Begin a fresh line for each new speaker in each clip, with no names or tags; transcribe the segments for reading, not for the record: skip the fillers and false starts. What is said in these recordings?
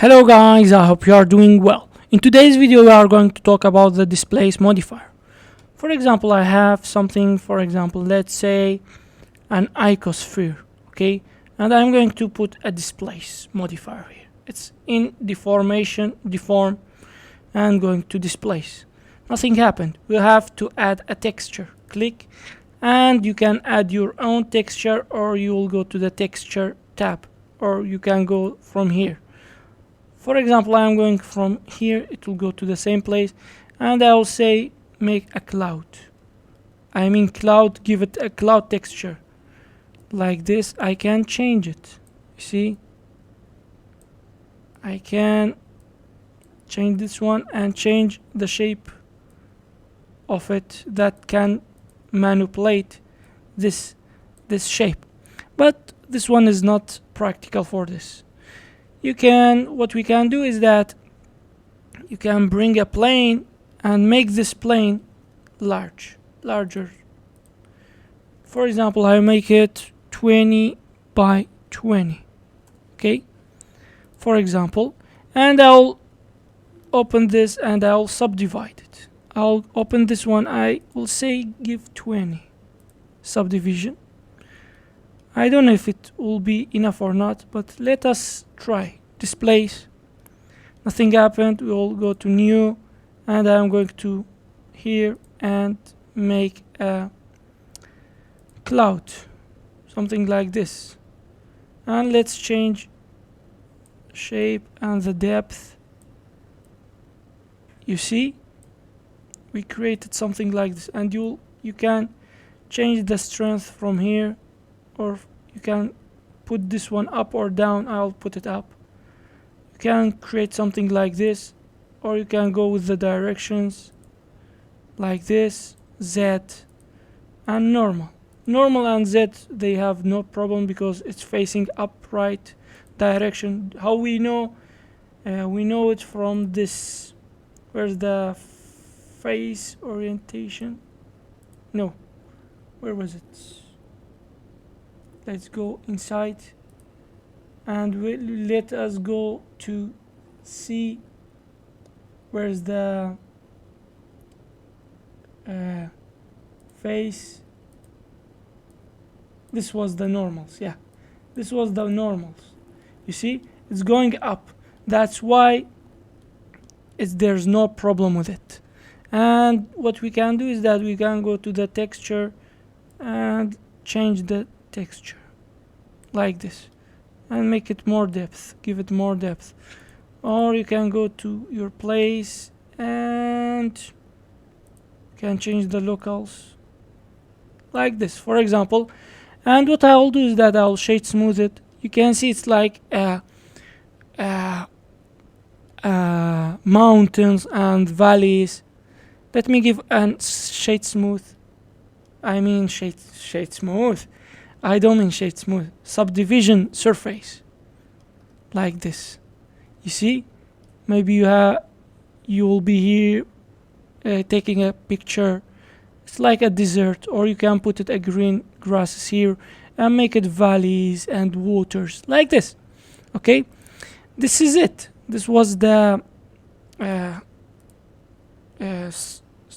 Hello guys, I hope you are doing well. In today's video we are going to talk about the Displace modifier. For example, I have something, for example, let's say an icosphere, okay? And I'm going to put a Displace modifier here. It's in deform, and going to Displace. Nothing happened. We'll have to add a texture. Click, and you can add your own texture, or you will go to the texture tab, or you can go from here. For example, I'm going from here, it will go to the same place, and I will say make a cloud. I mean cloud, give it a cloud texture. Like this, I can change it. You see? I can change this one and change the shape of it that can manipulate this shape. But this one is not practical for this. What we can do is that you can bring a plane and make this plane larger. For example, I make it 20 by 20. Okay, for example, and I'll open this and I'll subdivide it. I'll open this one, I will say give 20 subdivision. I don't know if it will be enough or not, but let us try. Displace. Nothing happened. We will go to new, and I'm going to here and make a cloud, something like this. And let's change shape and the depth. You see, we created something like this, and you can change the strength from here, or you can put this one up or down. I'll put it up. You can create something like this, or you can go with the directions like this, Z and normal and Z. They have no problem because it's facing upright direction. How we know? We know it from this. Where's the face orientation? No, where was it? Let's go inside, and let us go to see where's the face. This was the normals. Yeah, this was the normals. You see, it's going up. That's why there's no problem with it. And what we can do is that we can go to the texture and change the texture like this and make it more depth, give it more depth. Or you can go to your place and you can change the locals like this, for example. And what I'll do is that I'll shade smooth it. You can see it's like mountains and valleys. Let me give a shade smooth. I mean shade smooth. I don't mean shade smooth. Subdivision surface. Like this. You see? Maybe you will be here taking a picture. It's like a desert, or you can put it a green grasses here and make it valleys and waters like this. Okay? This is it. This was the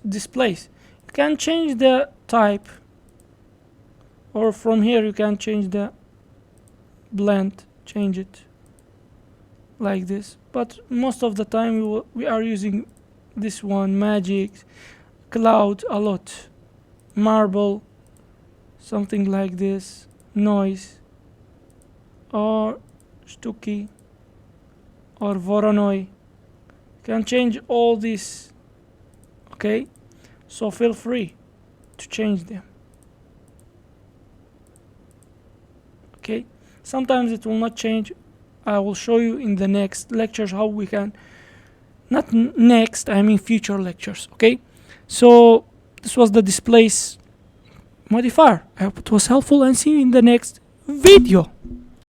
Displace. You can change the type, or from here you can change the blend, change it like this. But most of the time we are using this one, magic, cloud a lot, marble, something like this, noise, or stucci, or voronoi. You can change all these. Okay, so feel free to change them. Okay, sometimes it will not change. I will show you in the next lectures how we can, not next, I mean future lectures. Okay, so this was the Displace modifier. I hope it was helpful, and see you in the next video.